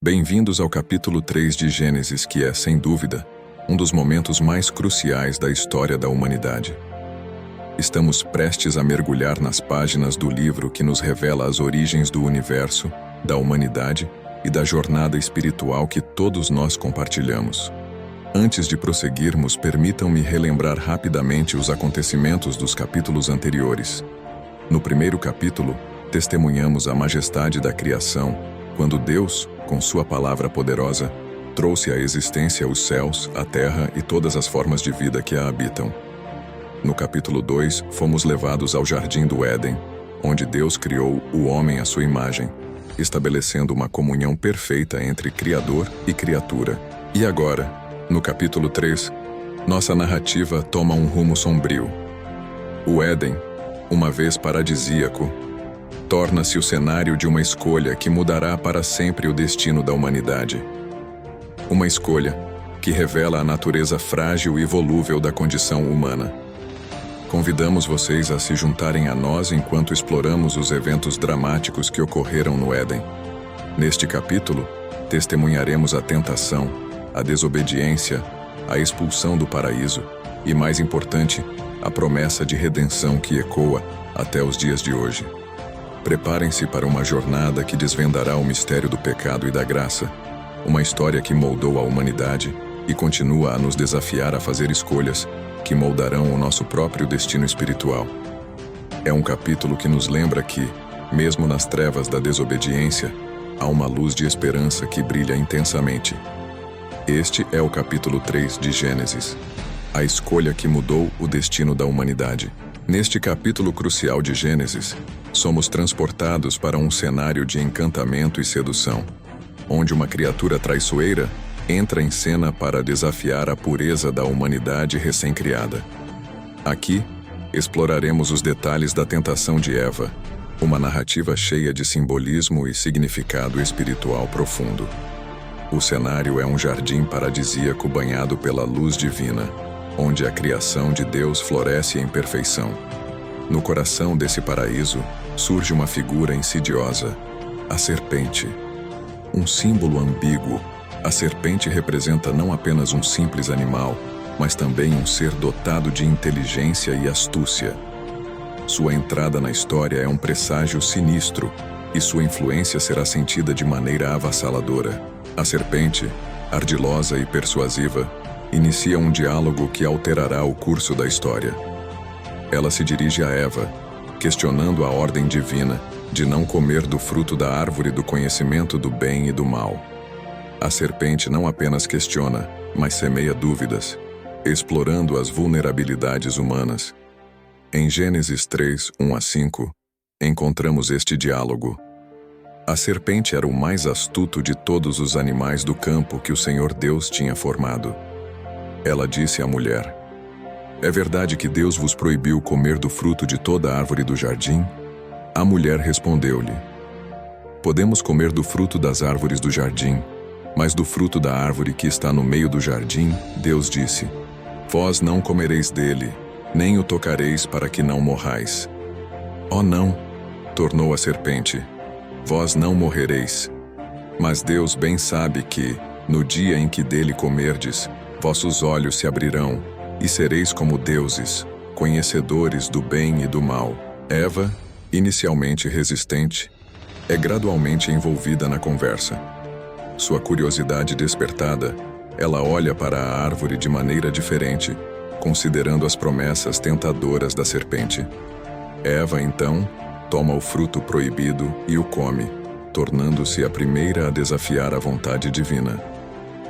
Bem-vindos ao capítulo 3 de Gênesis, que é, sem dúvida, um dos momentos mais cruciais da história da humanidade. Estamos prestes a mergulhar nas páginas do livro que nos revela as origens do universo, da humanidade e da jornada espiritual que todos nós compartilhamos. Antes de prosseguirmos, permitam-me relembrar rapidamente os acontecimentos dos capítulos anteriores. No primeiro capítulo, testemunhamos a majestade da criação, quando Deus, com sua palavra poderosa, trouxe à existência os céus, a terra e todas as formas de vida que a habitam. No capítulo 2, fomos levados ao Jardim do Éden, onde Deus criou o homem à sua imagem, estabelecendo uma comunhão perfeita entre Criador e criatura. E agora, no capítulo 3, nossa narrativa toma um rumo sombrio. O Éden, uma vez paradisíaco, torna-se o cenário de uma escolha que mudará para sempre o destino da humanidade. Uma escolha que revela a natureza frágil e volúvel da condição humana. Convidamos vocês a se juntarem a nós enquanto exploramos os eventos dramáticos que ocorreram no Éden. Neste capítulo, testemunharemos a tentação, a desobediência, a expulsão do paraíso e, mais importante, a promessa de redenção que ecoa até os dias de hoje. Preparem-se para uma jornada que desvendará o mistério do pecado e da graça, uma história que moldou a humanidade e continua a nos desafiar a fazer escolhas que moldarão o nosso próprio destino espiritual. É um capítulo que nos lembra que, mesmo nas trevas da desobediência, há uma luz de esperança que brilha intensamente. Este é o capítulo 3 de Gênesis, a escolha que mudou o destino da humanidade. Neste capítulo crucial de Gênesis, somos transportados para um cenário de encantamento e sedução, onde uma criatura traiçoeira entra em cena para desafiar a pureza da humanidade recém-criada. Aqui, exploraremos os detalhes da tentação de Eva, uma narrativa cheia de simbolismo e significado espiritual profundo. O cenário é um jardim paradisíaco banhado pela luz divina, onde a criação de Deus floresce em perfeição. No coração desse paraíso, surge uma figura insidiosa, a serpente. Um símbolo ambíguo, a serpente representa não apenas um simples animal, mas também um ser dotado de inteligência e astúcia. Sua entrada na história é um presságio sinistro, e sua influência será sentida de maneira avassaladora. A serpente, ardilosa e persuasiva, inicia um diálogo que alterará o curso da história. Ela se dirige a Eva, questionando a ordem divina de não comer do fruto da árvore do conhecimento do bem e do mal. A serpente não apenas questiona, mas semeia dúvidas, explorando as vulnerabilidades humanas. Em Gênesis 3, 1-5, encontramos este diálogo. A serpente era o mais astuto de todos os animais do campo que o Senhor Deus tinha formado. Ela disse à mulher: "É verdade que Deus vos proibiu comer do fruto de toda a árvore do jardim?" A mulher respondeu-lhe: "Podemos comer do fruto das árvores do jardim, mas do fruto da árvore que está no meio do jardim, Deus disse: Vós não comereis dele, nem o tocareis para que não morrais." "Oh não", tornou a serpente, "vós não morrereis. Mas Deus bem sabe que, no dia em que dele comerdes, vossos olhos se abrirão, e sereis como deuses, conhecedores do bem e do mal." Eva, inicialmente resistente, é gradualmente envolvida na conversa. Sua curiosidade despertada, ela olha para a árvore de maneira diferente, considerando as promessas tentadoras da serpente. Eva, então, toma o fruto proibido e o come, tornando-se a primeira a desafiar a vontade divina.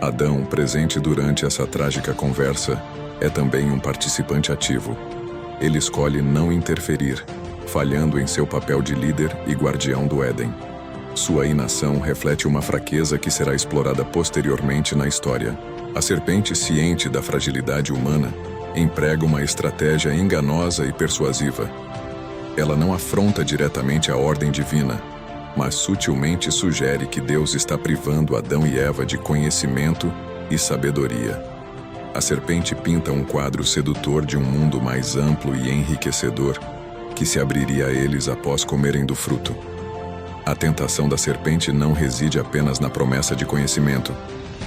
Adão, presente durante essa trágica conversa, é também um participante ativo. Ele escolhe não interferir, falhando em seu papel de líder e guardião do Éden. Sua inação reflete uma fraqueza que será explorada posteriormente na história. A serpente, ciente da fragilidade humana, emprega uma estratégia enganosa e persuasiva. Ela não afronta diretamente a ordem divina, mas sutilmente sugere que Deus está privando Adão e Eva de conhecimento e sabedoria. A serpente pinta um quadro sedutor de um mundo mais amplo e enriquecedor, que se abriria a eles após comerem do fruto. A tentação da serpente não reside apenas na promessa de conhecimento,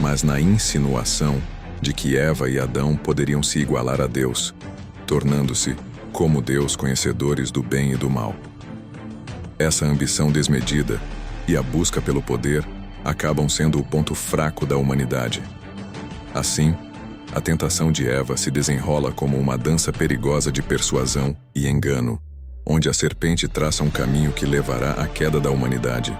mas na insinuação de que Eva e Adão poderiam se igualar a Deus, tornando-se, como Deus, conhecedores do bem e do mal. Essa ambição desmedida e a busca pelo poder acabam sendo o ponto fraco da humanidade. Assim, a tentação de Eva se desenrola como uma dança perigosa de persuasão e engano, onde a serpente traça um caminho que levará à queda da humanidade.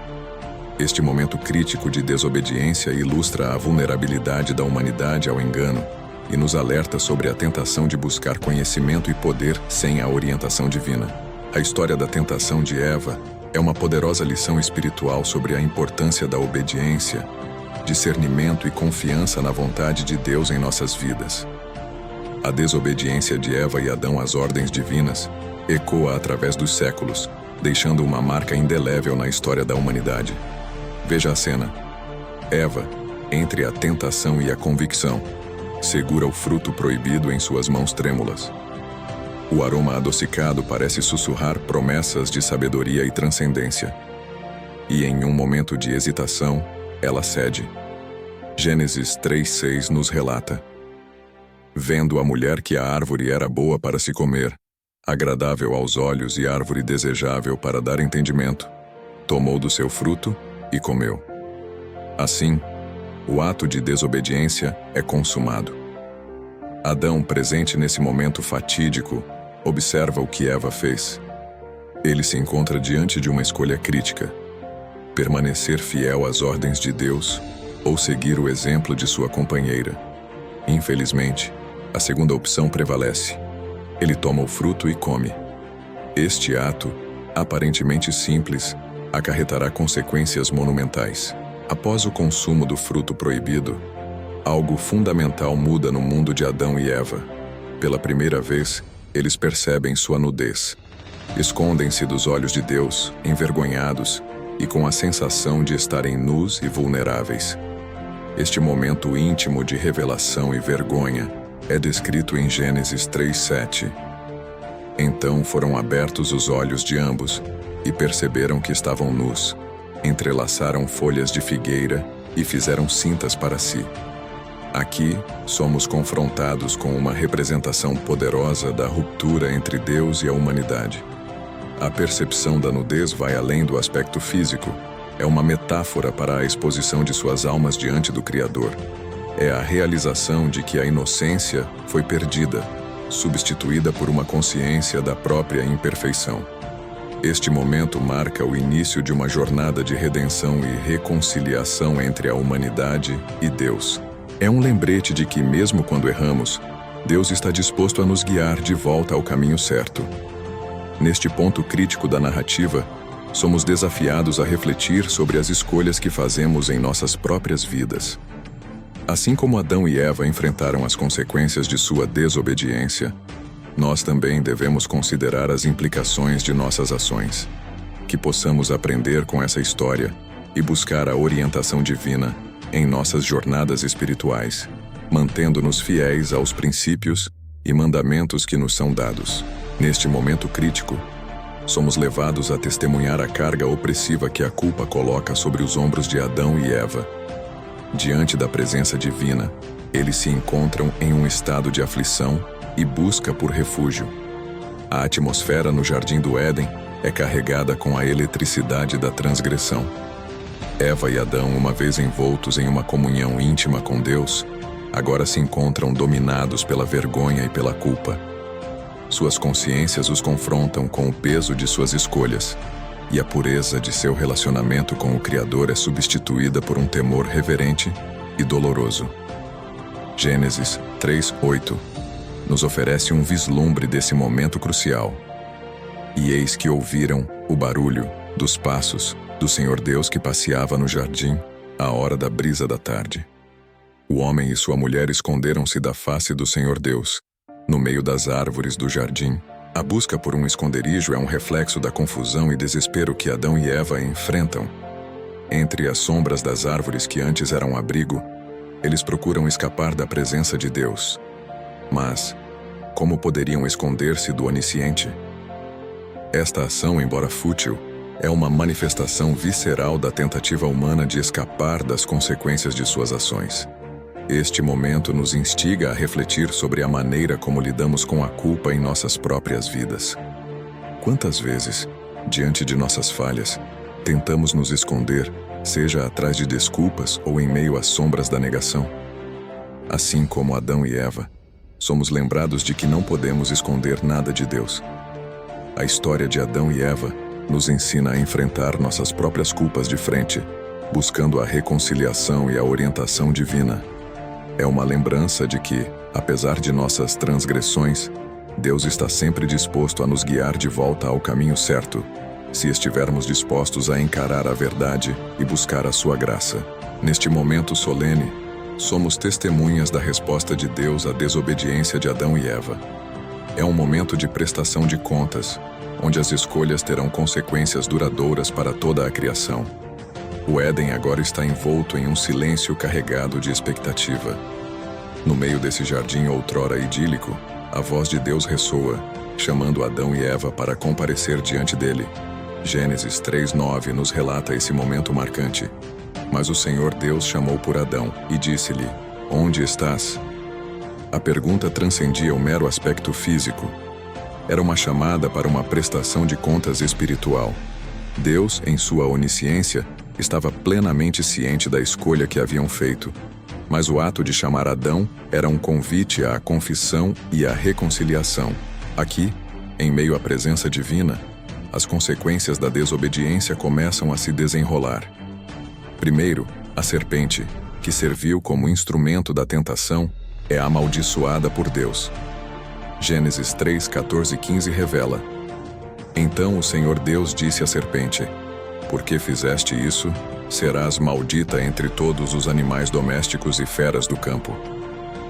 Este momento crítico de desobediência ilustra a vulnerabilidade da humanidade ao engano e nos alerta sobre a tentação de buscar conhecimento e poder sem a orientação divina. A história da tentação de Eva é uma poderosa lição espiritual sobre a importância da obediência, discernimento e confiança na vontade de Deus em nossas vidas. A desobediência de Eva e Adão às ordens divinas ecoa através dos séculos, deixando uma marca indelével na história da humanidade. Veja a cena. Eva, entre a tentação e a convicção, segura o fruto proibido em suas mãos trêmulas. O aroma adocicado parece sussurrar promessas de sabedoria e transcendência. E em um momento de hesitação, ela cede. Gênesis 3:6 nos relata: vendo a mulher que a árvore era boa para se comer, agradável aos olhos e árvore desejável para dar entendimento, tomou do seu fruto e comeu. Assim, o ato de desobediência é consumado. Adão, presente nesse momento fatídico, observa o que Eva fez. Ele se encontra diante de uma escolha crítica: permanecer fiel às ordens de Deus ou seguir o exemplo de sua companheira. Infelizmente, a segunda opção prevalece. Ele toma o fruto e come. Este ato, aparentemente simples, acarretará consequências monumentais. Após o consumo do fruto proibido, algo fundamental muda no mundo de Adão e Eva. Pela primeira vez, eles percebem sua nudez. Escondem-se dos olhos de Deus, envergonhados e com a sensação de estarem nus e vulneráveis. Este momento íntimo de revelação e vergonha é descrito em Gênesis 3:7. Então foram abertos os olhos de ambos e perceberam que estavam nus. Entrelaçaram folhas de figueira e fizeram cintas para si. Aqui, somos confrontados com uma representação poderosa da ruptura entre Deus e a humanidade. A percepção da nudez vai além do aspecto físico. É uma metáfora para a exposição de suas almas diante do Criador. É a realização de que a inocência foi perdida, substituída por uma consciência da própria imperfeição. Este momento marca o início de uma jornada de redenção e reconciliação entre a humanidade e Deus. É um lembrete de que, mesmo quando erramos, Deus está disposto a nos guiar de volta ao caminho certo. Neste ponto crítico da narrativa, somos desafiados a refletir sobre as escolhas que fazemos em nossas próprias vidas. Assim como Adão e Eva enfrentaram as consequências de sua desobediência, nós também devemos considerar as implicações de nossas ações. Que possamos aprender com essa história e buscar a orientação divina em nossas jornadas espirituais, mantendo-nos fiéis aos princípios e mandamentos que nos são dados. Neste momento crítico, somos levados a testemunhar a carga opressiva que a culpa coloca sobre os ombros de Adão e Eva. Diante da presença divina, eles se encontram em um estado de aflição e busca por refúgio. A atmosfera no Jardim do Éden é carregada com a eletricidade da transgressão. Eva e Adão, uma vez envoltos em uma comunhão íntima com Deus, agora se encontram dominados pela vergonha e pela culpa. Suas consciências os confrontam com o peso de suas escolhas, e a pureza de seu relacionamento com o Criador é substituída por um temor reverente e doloroso. Gênesis 3:8 nos oferece um vislumbre desse momento crucial. E eis que ouviram o barulho dos passos do Senhor Deus que passeava no jardim à hora da brisa da tarde. O homem e sua mulher esconderam-se da face do Senhor Deus, no meio das árvores do jardim. A busca por um esconderijo é um reflexo da confusão e desespero que Adão e Eva enfrentam. Entre as sombras das árvores que antes eram abrigo, eles procuram escapar da presença de Deus. Mas, como poderiam esconder-se do Onisciente? Esta ação, embora fútil, É uma manifestação visceral da tentativa humana de escapar das consequências de suas ações. Este momento nos instiga a refletir sobre a maneira como lidamos com a culpa em nossas próprias vidas. Quantas vezes, diante de nossas falhas, tentamos nos esconder, seja atrás de desculpas ou em meio às sombras da negação? Assim como Adão e Eva, somos lembrados de que não podemos esconder nada de Deus. A história de Adão e Eva nos ensina a enfrentar nossas próprias culpas de frente, buscando a reconciliação e a orientação divina. É uma lembrança de que, apesar de nossas transgressões, Deus está sempre disposto a nos guiar de volta ao caminho certo, se estivermos dispostos a encarar a verdade e buscar a sua graça. Neste momento solene, somos testemunhas da resposta de Deus à desobediência de Adão e Eva. É um momento de prestação de contas, onde as escolhas terão consequências duradouras para toda a criação. O Éden agora está envolto em um silêncio carregado de expectativa. No meio desse jardim outrora idílico, a voz de Deus ressoa, chamando Adão e Eva para comparecer diante dele. Gênesis 3:9 nos relata esse momento marcante. Mas o Senhor Deus chamou por Adão e disse-lhe: "Onde estás?" A pergunta transcendia o mero aspecto físico. Era uma chamada para uma prestação de contas espiritual. Deus, em sua onisciência, estava plenamente ciente da escolha que haviam feito. Mas o ato de chamar Adão era um convite à confissão e à reconciliação. Aqui, em meio à presença divina, as consequências da desobediência começam a se desenrolar. Primeiro, a serpente, que serviu como instrumento da tentação, é amaldiçoada por Deus. Gênesis 3:14-15 revela: "Então o Senhor Deus disse à serpente: Por que fizeste isso? Serás maldita entre todos os animais domésticos e feras do campo.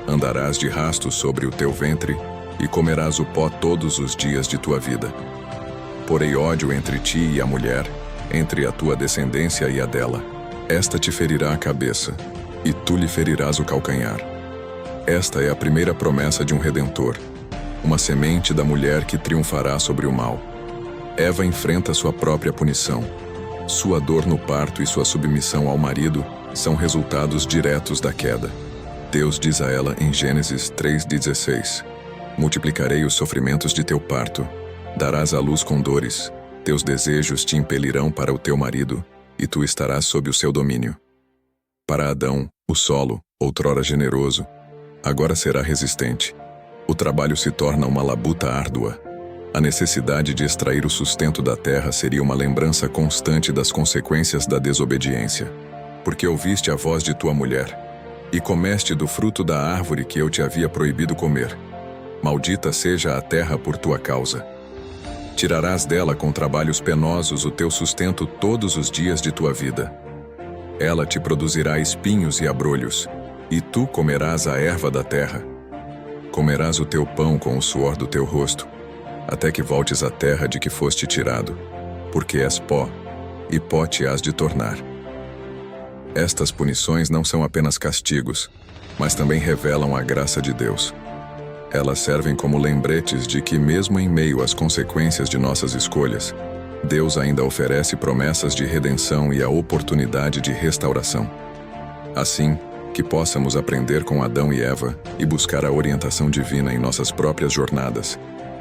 Andarás de rastos sobre o teu ventre e comerás o pó todos os dias de tua vida. Porei ódio entre ti e a mulher, entre a tua descendência e a dela. Esta te ferirá a cabeça, e tu lhe ferirás o calcanhar." Esta é a primeira promessa de um Redentor, uma semente da mulher que triunfará sobre o mal. Eva enfrenta sua própria punição. Sua dor no parto e sua submissão ao marido são resultados diretos da queda. Deus diz a ela em Gênesis 3:16: "Multiplicarei os sofrimentos de teu parto, darás à luz com dores, teus desejos te impelirão para o teu marido, e tu estarás sob o seu domínio." Para Adão, o solo, outrora generoso, agora será resistente. O trabalho se torna uma labuta árdua. A necessidade de extrair o sustento da terra seria uma lembrança constante das consequências da desobediência. "Porque ouviste a voz de tua mulher, e comeste do fruto da árvore que eu te havia proibido comer. Maldita seja a terra por tua causa. Tirarás dela com trabalhos penosos o teu sustento todos os dias de tua vida. Ela te produzirá espinhos e abrolhos, e tu comerás a erva da terra. Comerás o teu pão com o suor do teu rosto, até que voltes à terra de que foste tirado, porque és pó, e pó te hás de tornar." Estas punições não são apenas castigos, mas também revelam a graça de Deus. Elas servem como lembretes de que, mesmo em meio às consequências de nossas escolhas, Deus ainda oferece promessas de redenção e a oportunidade de restauração. Assim, que possamos aprender com Adão e Eva e buscar a orientação divina em nossas próprias jornadas,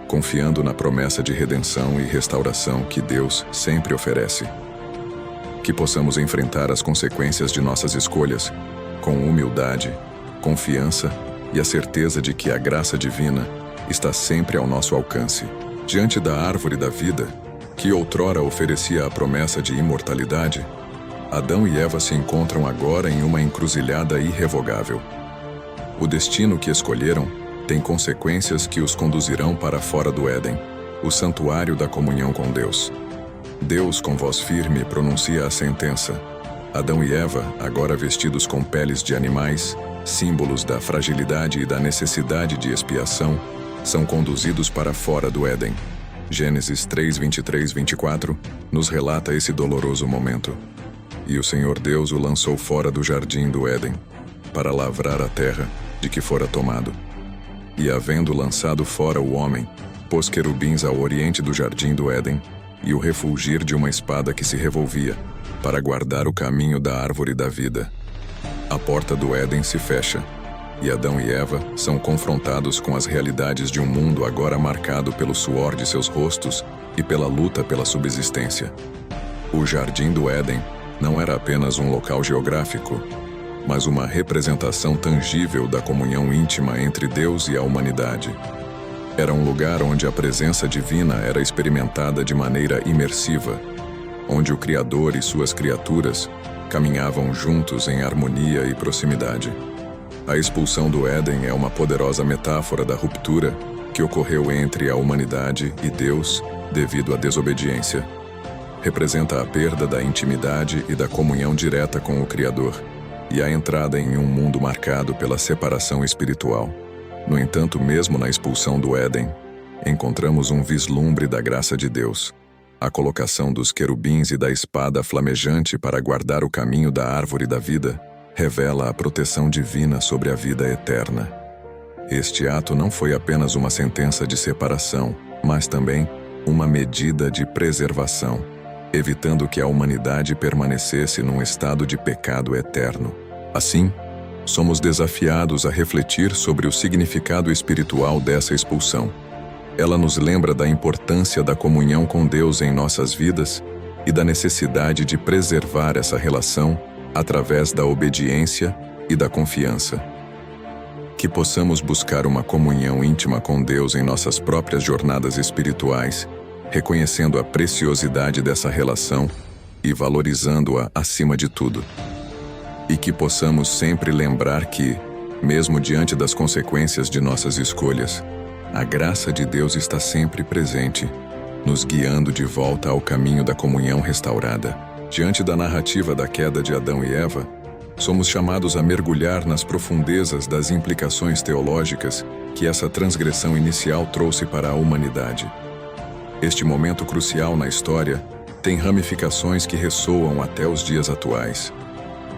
confiando na promessa de redenção e restauração que Deus sempre oferece. Que possamos enfrentar as consequências de nossas escolhas com humildade, confiança e a certeza de que a graça divina está sempre ao nosso alcance. Diante da árvore da vida, que outrora oferecia a promessa de imortalidade, Adão e Eva se encontram agora em uma encruzilhada irrevogável. O destino que escolheram tem consequências que os conduzirão para fora do Éden, o santuário da comunhão com Deus. Deus, com voz firme, pronuncia a sentença. Adão e Eva, agora vestidos com peles de animais, símbolos da fragilidade e da necessidade de expiação, são conduzidos para fora do Éden. Gênesis 3:23-24 nos relata esse doloroso momento. "E o Senhor Deus o lançou fora do jardim do Éden, para lavrar a terra de que fora tomado. E havendo lançado fora o homem, pôs querubins ao oriente do jardim do Éden, e o refulgir de uma espada que se revolvia, para guardar o caminho da árvore da vida. A porta do Éden se fecha, e Adão e Eva são confrontados com as realidades de um mundo agora marcado pelo suor de seus rostos e pela luta pela subsistência. O Jardim do Éden não era apenas um local geográfico, mas uma representação tangível da comunhão íntima entre Deus e a humanidade. Era um lugar onde a presença divina era experimentada de maneira imersiva, onde o Criador e suas criaturas caminhavam juntos em harmonia e proximidade. A expulsão do Éden é uma poderosa metáfora da ruptura que ocorreu entre a humanidade e Deus devido à desobediência. Representa a perda da intimidade e da comunhão direta com o Criador e a entrada em um mundo marcado pela separação espiritual. No entanto, mesmo na expulsão do Éden, encontramos um vislumbre da graça de Deus. A colocação dos querubins e da espada flamejante para guardar o caminho da árvore da vida revela a proteção divina sobre a vida eterna. Este ato não foi apenas uma sentença de separação, mas também uma medida de preservação, evitando que a humanidade permanecesse num estado de pecado eterno. Assim, somos desafiados a refletir sobre o significado espiritual dessa expulsão. Ela nos lembra da importância da comunhão com Deus em nossas vidas e da necessidade de preservar essa relação através da obediência e da confiança. Que possamos buscar uma comunhão íntima com Deus em nossas próprias jornadas espirituais, reconhecendo a preciosidade dessa relação e valorizando-a acima de tudo. E que possamos sempre lembrar que, mesmo diante das consequências de nossas escolhas, a graça de Deus está sempre presente, nos guiando de volta ao caminho da comunhão restaurada. Diante da narrativa da queda de Adão e Eva, somos chamados a mergulhar nas profundezas das implicações teológicas que essa transgressão inicial trouxe para a humanidade. Este momento crucial na história tem ramificações que ressoam até os dias atuais.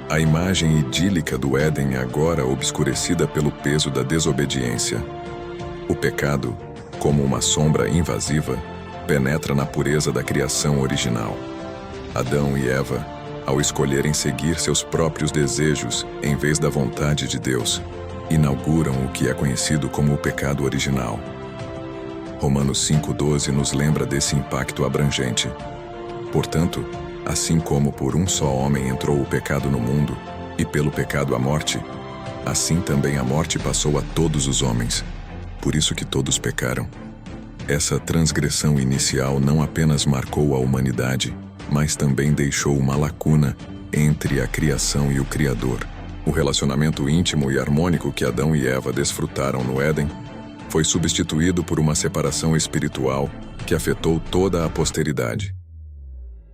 A imagem idílica do Éden é agora obscurecida pelo peso da desobediência. O pecado, como uma sombra invasiva, penetra na pureza da criação original. Adão e Eva, ao escolherem seguir seus próprios desejos em vez da vontade de Deus, inauguram o que é conhecido como o pecado original. Romanos 5,12 nos lembra desse impacto abrangente. Portanto, assim como por um só homem entrou o pecado no mundo, e pelo pecado a morte, assim também a morte passou a todos os homens. Por isso que todos pecaram. Essa transgressão inicial não apenas marcou a humanidade, mas também deixou uma lacuna entre a criação e o Criador. O relacionamento íntimo e harmônico que Adão e Eva desfrutaram no Éden foi substituído por uma separação espiritual que afetou toda a posteridade.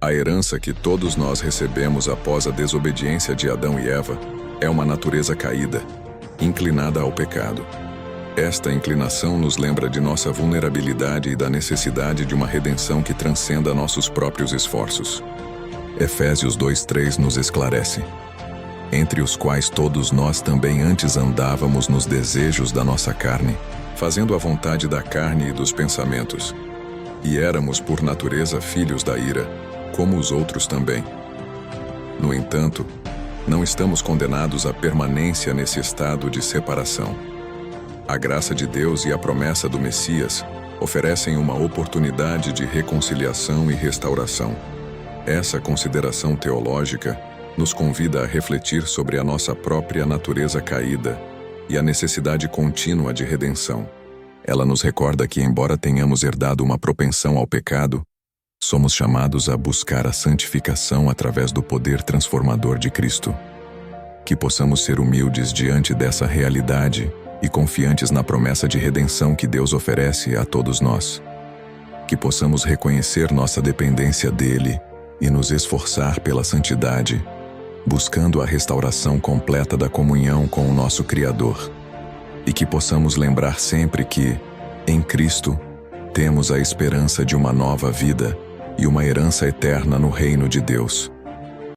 A herança que todos nós recebemos após a desobediência de Adão e Eva é uma natureza caída, inclinada ao pecado. Esta inclinação nos lembra de nossa vulnerabilidade e da necessidade de uma redenção que transcenda nossos próprios esforços. Efésios 2:3 nos esclarece: entre os quais todos nós também antes andávamos nos desejos da nossa carne, fazendo a vontade da carne e dos pensamentos. E éramos por natureza filhos da ira, como os outros também. No entanto, não estamos condenados à permanência nesse estado de separação. A graça de Deus e a promessa do Messias oferecem uma oportunidade de reconciliação e restauração. Essa consideração teológica nos convida a refletir sobre a nossa própria natureza caída e a necessidade contínua de redenção. Ela nos recorda que, embora tenhamos herdado uma propensão ao pecado, somos chamados a buscar a santificação através do poder transformador de Cristo. Que possamos ser humildes diante dessa realidade e confiantes na promessa de redenção que Deus oferece a todos nós. Que possamos reconhecer nossa dependência dele e nos esforçar pela santidade, buscando a restauração completa da comunhão com o nosso Criador. E que possamos lembrar sempre que, em Cristo, temos a esperança de uma nova vida e uma herança eterna no reino de Deus.